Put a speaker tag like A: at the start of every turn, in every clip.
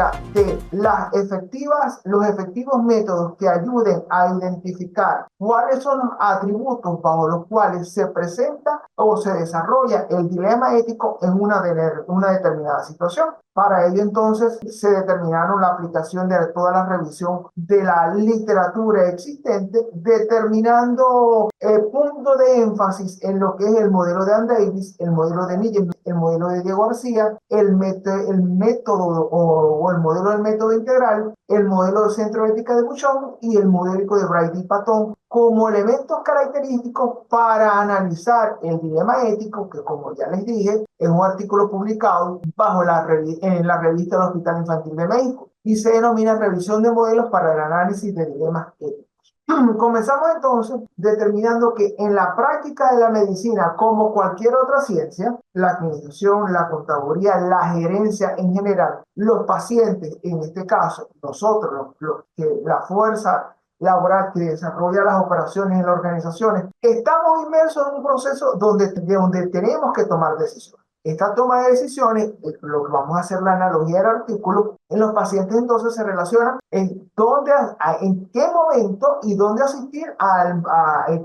A: acerca de los efectivos métodos que ayuden a identificar cuáles son los atributos bajo los cuales se presenta o se desarrolla el dilema ético en una determinada situación. Para ello, entonces, se determinaron la aplicación de toda la revisión de la literatura existente, determinando el punto de énfasis en lo que es el modelo de Ann Davis, el modelo de Nietzsche, el modelo de Diego García, el método o el modelo del método integral, el modelo del centro de ética de Buchon y el modelo de Brady Patton como elementos característicos para analizar el dilema ético, que como ya les dije, es un artículo publicado en la revista del Hospital Infantil de México y se denomina Revisión de Modelos para el Análisis de Dilemas Éticos. Comenzamos entonces determinando que en la práctica de la medicina, como cualquier otra ciencia, la administración, la contaduría, la gerencia en general, los pacientes, en este caso, nosotros, la fuerza laboral que desarrolla las operaciones en las organizaciones, estamos inmersos en un proceso donde tenemos que tomar decisiones. Esta toma de decisiones, lo que vamos a hacer la analogía del artículo, en los pacientes entonces se relaciona en qué momento y dónde asistir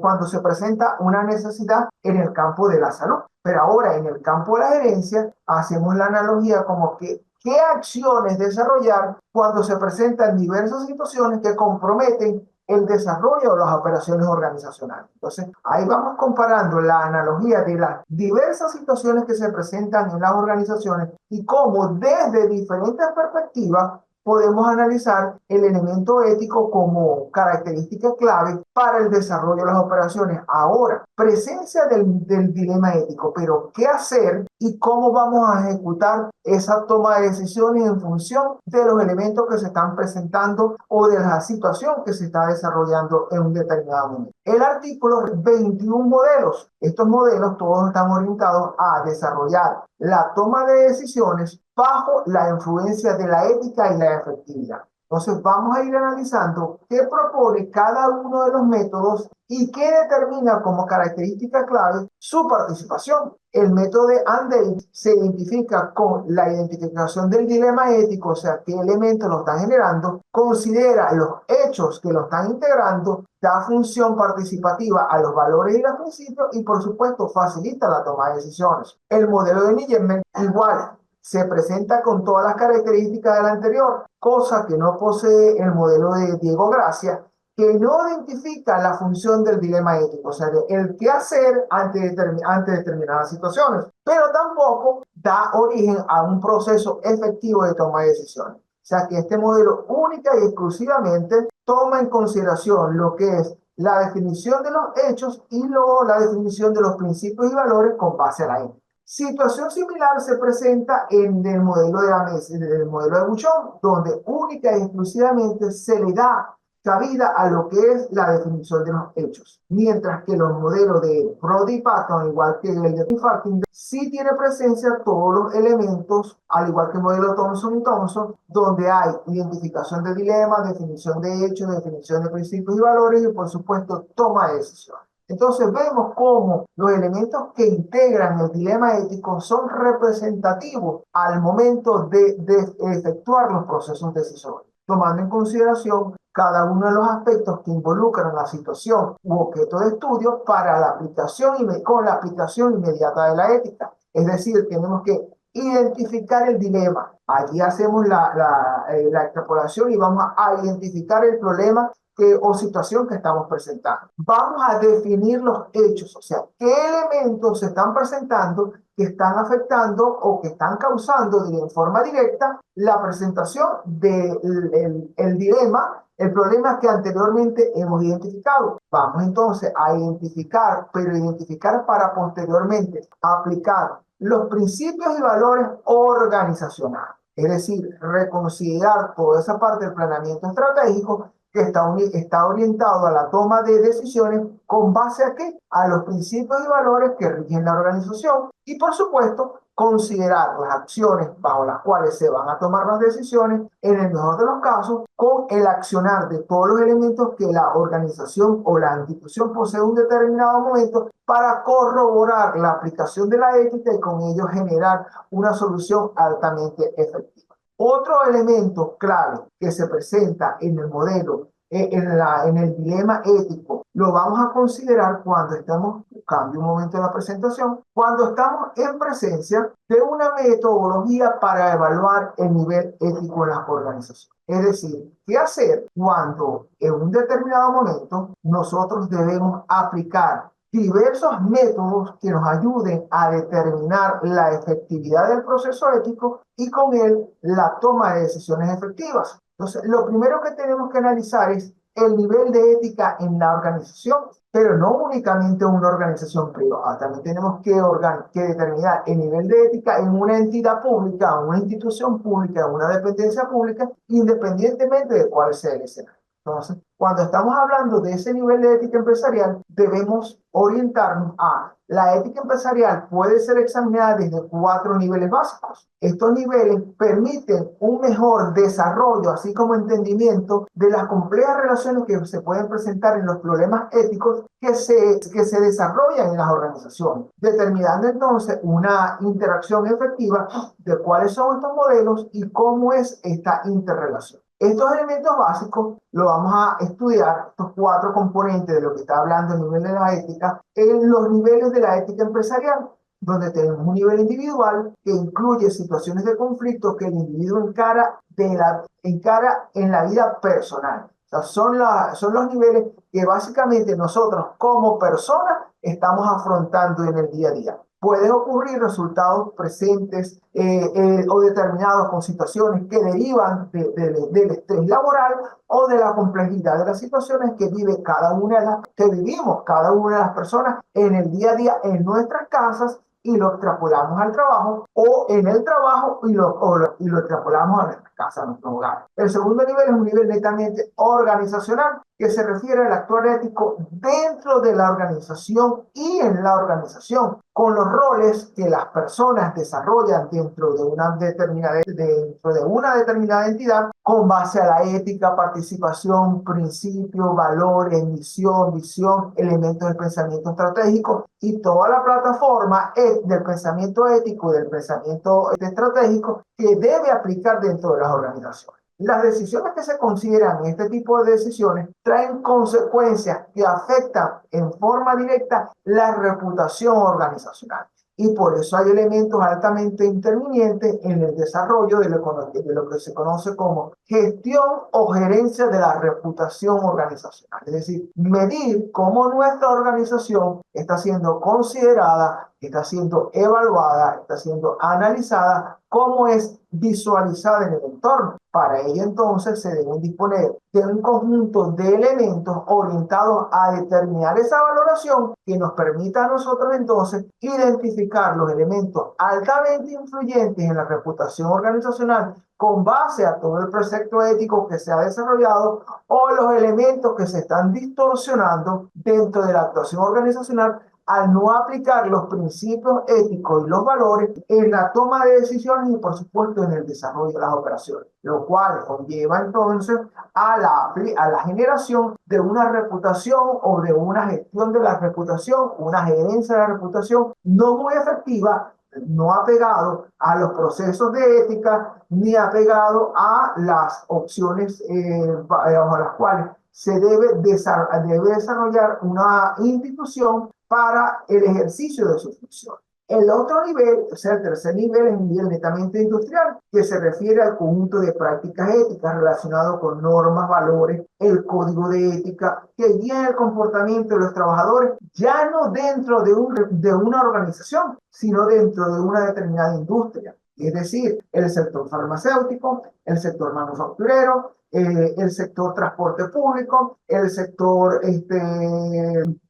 A: cuando se presenta una necesidad en el campo de la salud. Pero ahora en el campo de la gerencia hacemos la analogía como que qué acciones desarrollar cuando se presentan diversas situaciones que comprometen el desarrollo de las operaciones organizacionales. Entonces, ahí vamos comparando la analogía de las diversas situaciones que se presentan en las organizaciones y cómo desde diferentes perspectivas podemos analizar el elemento ético como característica clave para el desarrollo de las operaciones. Ahora, presencia del dilema ético, pero ¿qué hacer y cómo vamos a ejecutar esa toma de decisiones en función de los elementos que se están presentando o de la situación que se está desarrollando en un determinado momento? El artículo 21 modelos. Estos modelos todos están orientados a desarrollar la toma de decisiones bajo la influencia de la ética y la efectividad. Entonces vamos a ir analizando qué propone cada uno de los métodos y qué determina como característica clave su participación. El método de Ann Davis se identifica con la identificación del dilema ético, o sea, qué elementos lo están generando, considera los hechos que lo están integrando, da función participativa a los valores y los principios y, por supuesto, facilita la toma de decisiones. El modelo de Nietzsche igual se presenta con todas las características del anterior, cosa que no posee el modelo de Diego Gracia, que no identifica la función del dilema ético, o sea, el qué hacer ante determinadas situaciones, pero tampoco da origen a un proceso efectivo de toma de decisiones. O sea, que este modelo única y exclusivamente toma en consideración lo que es la definición de los hechos y luego la definición de los principios y valores con base a la ética. Situación similar se presenta en el modelo de Buchon, donde única y exclusivamente se le da cabida a lo que es la definición de los hechos. Mientras que los modelos de Brody Patton, igual que el de Farting, sí tiene presencia todos los elementos, al igual que el modelo Thomson y Thomson, donde hay identificación de dilemas, definición de hechos, definición de principios y valores y, por supuesto, toma de decisiones. Entonces vemos cómo los elementos que integran el dilema ético son representativos al momento de efectuar los procesos decisorios, tomando en consideración cada uno de los aspectos que involucran la situación u objeto de estudio para la aplicación con la aplicación inmediata de la ética. Es decir, tenemos que identificar el dilema. Allí hacemos la extrapolación y vamos a identificar el problema o situación que estamos presentando. Vamos a definir los hechos, o sea, qué elementos se están presentando que están afectando o que están causando de forma directa la presentación del dilema, el problema que anteriormente hemos identificado. Vamos entonces a identificar, pero identificar para posteriormente aplicar los principios y valores organizacionales. Es decir, reconsiderar toda esa parte del planeamiento estratégico que está orientado a la toma de decisiones con base a qué? A los principios y valores que rigen la organización y, por supuesto, considerar las acciones bajo las cuales se van a tomar las decisiones, en el mejor de los casos, con el accionar de todos los elementos que la organización o la institución posee en un determinado momento para corroborar la aplicación de la ética y con ello generar una solución altamente efectiva. Otro elemento clave que se presenta en el modelo, en el dilema ético, lo vamos a considerar cuando estamos, cambio un momento de la presentación, cuando estamos en presencia de una metodología para evaluar el nivel ético en las organizaciones. Es decir, ¿qué hacer cuando en un determinado momento nosotros debemos aplicar diversos métodos que nos ayuden a determinar la efectividad del proceso ético y con él la toma de decisiones efectivas? Entonces, lo primero que tenemos que analizar es el nivel de ética en la organización, pero no únicamente en una organización privada. También tenemos que determinar el nivel de ética en una entidad pública, en una institución pública, en una dependencia pública, independientemente de cuál sea el escenario. Entonces, cuando estamos hablando de ese nivel de ética empresarial, debemos orientarnos a la ética empresarial puede ser examinada desde 4 niveles básicos. Estos niveles permiten un mejor desarrollo, así como entendimiento de las complejas relaciones que se pueden presentar en los problemas éticos que se desarrollan en las organizaciones, determinando entonces una interacción efectiva de cuáles son estos modelos y cómo es esta interrelación. Estos elementos básicos lo vamos a estudiar, estos 4 componentes de lo que está hablando a nivel de la ética, en los niveles de la ética empresarial, donde tenemos un nivel individual que incluye situaciones de conflicto que el individuo encara en la vida personal. O sea, son los niveles que básicamente nosotros como personas estamos afrontando en el día a día. Pueden ocurrir resultados presentes o determinados con situaciones que derivan del estrés laboral o de la complejidad de las situaciones que vivimos cada una de las personas en el día a día en nuestras casas y lo extrapolamos al trabajo o en el trabajo y lo extrapolamos a nuestra casa, a nuestro hogar. El segundo nivel es un nivel netamente organizacional que se refiere al actuar ético dentro de la organización y en la organización, con los roles que las personas desarrollan dentro de una determinada entidad con base a la ética, participación, principio, valores, misión, visión, elementos del pensamiento estratégico y toda la plataforma del pensamiento ético y del pensamiento estratégico que debe aplicar dentro de las organizaciones. Las decisiones que se consideran en este tipo de decisiones traen consecuencias que afectan en forma directa la reputación organizacional. Y por eso hay elementos altamente intervinientes en el desarrollo de lo que se conoce como gestión o gerencia de la reputación organizacional. Es decir, medir cómo nuestra organización está siendo considerada, está siendo evaluada, está siendo analizada, cómo es visualizada en el entorno. Para ello entonces se deben disponer de un conjunto de elementos orientados a determinar esa valoración que nos permita a nosotros entonces identificar los elementos altamente influyentes en la reputación organizacional con base a todo el precepto ético que se ha desarrollado o los elementos que se están distorsionando dentro de la actuación organizacional al no aplicar los principios éticos y los valores en la toma de decisiones y por supuesto en el desarrollo de las operaciones, lo cual conlleva entonces a la generación de una reputación o de una gestión de la reputación, una gerencia de la reputación no muy efectiva, no apegado a los procesos de ética ni apegado a las opciones bajo las cuales se debe desarrollar una institución para el ejercicio de sus funciones. El otro nivel, o sea, el tercer nivel, es un nivel netamente industrial, que se refiere al conjunto de prácticas éticas relacionado con normas, valores, el código de ética que guía el comportamiento de los trabajadores, ya no dentro de una organización, sino dentro de una determinada industria. Es decir, el sector farmacéutico, el sector manufacturero, el sector transporte público, el sector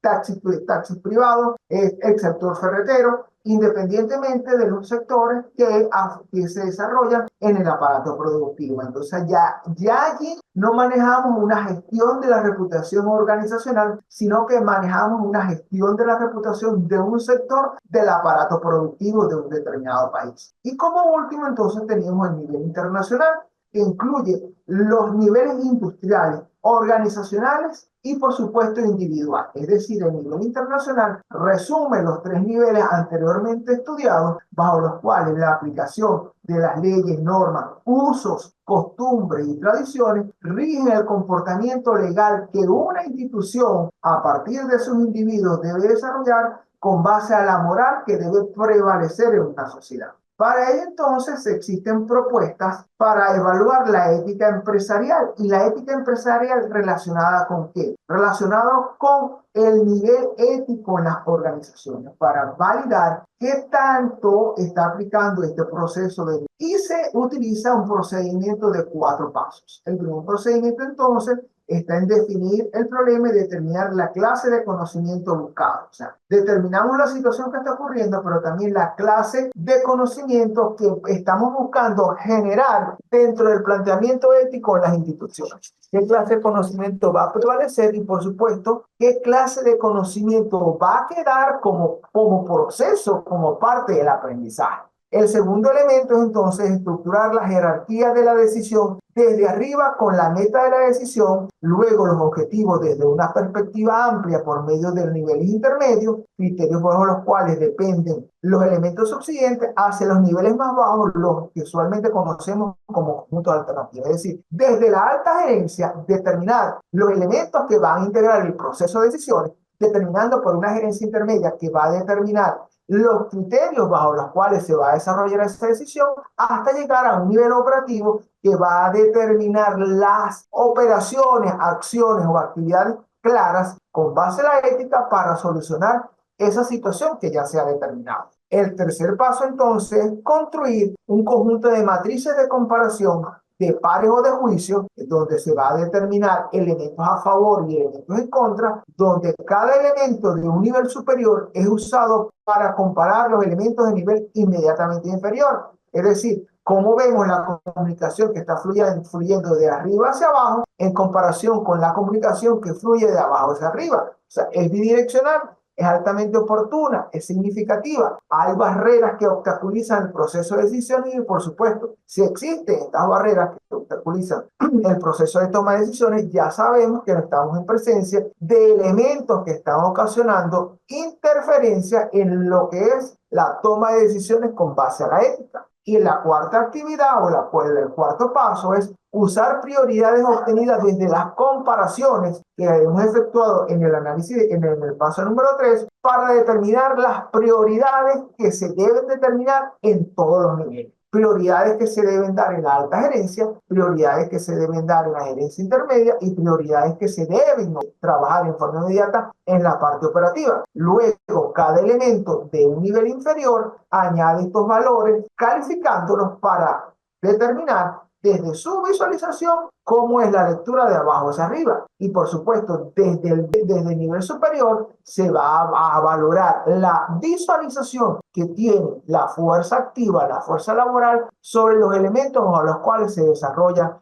A: taxis privados, el sector ferretero, independientemente de los sectores que se desarrollan en el aparato productivo. Entonces ya allí no manejamos una gestión de la reputación organizacional, sino que manejamos una gestión de la reputación de un sector del aparato productivo de un determinado país. Y como último, entonces tenemos el nivel internacional, que incluye los niveles industriales organizacionales y por supuesto individual. Es decir, el nivel internacional resume los tres niveles anteriormente estudiados bajo los cuales la aplicación de las leyes, normas, usos, costumbres y tradiciones rigen el comportamiento legal que una institución a partir de sus individuos debe desarrollar con base a la moral que debe prevalecer en una sociedad. Para ello, entonces, existen propuestas para evaluar la ética empresarial. ¿Y la ética empresarial relacionada con qué? Relacionado con el nivel ético en las organizaciones, para validar qué tanto está aplicando este proceso de... Y se utiliza un procedimiento de 4 pasos. El primer procedimiento, entonces, está en definir el problema y determinar la clase de conocimiento buscado. O sea, determinamos la situación que está ocurriendo, pero también la clase de conocimiento que estamos buscando generar dentro del planteamiento ético en las instituciones. ¿Qué clase de conocimiento va a prevalecer? Y por supuesto, ¿qué clase de conocimiento va a quedar como proceso, como parte del aprendizaje? El segundo elemento es entonces estructurar la jerarquía de la decisión desde arriba con la meta de la decisión, luego los objetivos desde una perspectiva amplia por medio de niveles intermedios, criterios bajo los cuales dependen los elementos subsiguientes, hacia los niveles más bajos, los que usualmente conocemos como conjuntos alternativos. Es decir, desde la alta gerencia, determinar los elementos que van a integrar el proceso de decisiones, determinando por una gerencia intermedia que va a determinar los criterios bajo los cuales se va a desarrollar esa decisión, hasta llegar a un nivel operativo que va a determinar las operaciones, acciones o actividades claras con base en la ética para solucionar esa situación que ya se ha determinado. El tercer paso, entonces, es construir un conjunto de matrices de comparación de pares o de juicio, donde se va a determinar elementos a favor y elementos en contra, donde cada elemento de un nivel superior es usado para comparar los elementos de nivel inmediatamente inferior. Es decir, cómo vemos la comunicación que está fluyendo de arriba hacia abajo en comparación con la comunicación que fluye de abajo hacia arriba. O sea, es bidireccional, es altamente oportuna, es significativa. Hay barreras que obstaculizan el proceso de decisión y, por supuesto, si existen estas barreras que obstaculizan el proceso de toma de decisiones, ya sabemos que estamos en presencia de elementos que están ocasionando interferencia en lo que es la toma de decisiones con base a la ética. Y la cuarta actividad el cuarto paso es usar prioridades obtenidas desde las comparaciones que hemos efectuado en el análisis, en el paso número 3, para determinar las prioridades que se deben determinar en todos los niveles. Prioridades que se deben dar en la alta gerencia, prioridades que se deben dar en la gerencia intermedia y prioridades que se deben trabajar en forma inmediata en la parte operativa. Luego, cada elemento de un nivel inferior añade estos valores calificándolos para determinar desde su visualización cómo es la lectura de abajo hacia arriba. Y por supuesto, desde el nivel superior se va a valorar la visualización que tiene la fuerza activa, la fuerza laboral, sobre los elementos a los cuales se desarrollan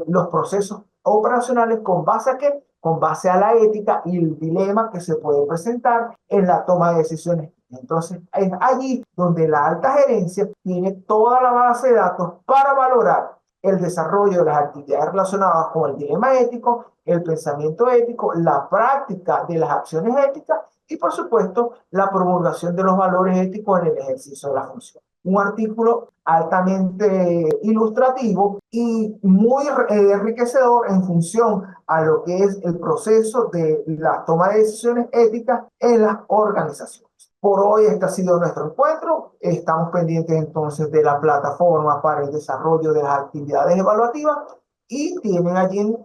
A: los procesos operacionales con base a ¿qué? Con base a la ética y el dilema que se puede presentar en la toma de decisiones. Entonces, es allí donde la alta gerencia tiene toda la base de datos para valorar el desarrollo de las actividades relacionadas con el dilema ético, el pensamiento ético, la práctica de las acciones éticas y, por supuesto, la promulgación de los valores éticos en el ejercicio de la función. Un artículo altamente ilustrativo y muy enriquecedor en función a lo que es el proceso de la toma de decisiones éticas en las organizaciones. Por hoy este ha sido nuestro encuentro. Estamos pendientes entonces de la plataforma para el desarrollo de las actividades evaluativas y tienen allí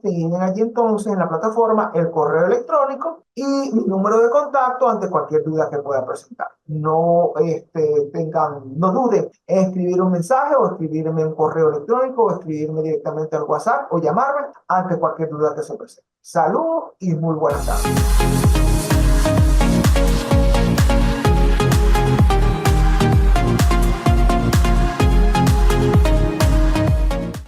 A: entonces en la plataforma el correo electrónico y mi número de contacto ante cualquier duda que pueda presentar. No duden en escribir un mensaje o escribirme un correo electrónico o escribirme directamente al WhatsApp o llamarme ante cualquier duda que se presente. Saludos y muy buenas tardes.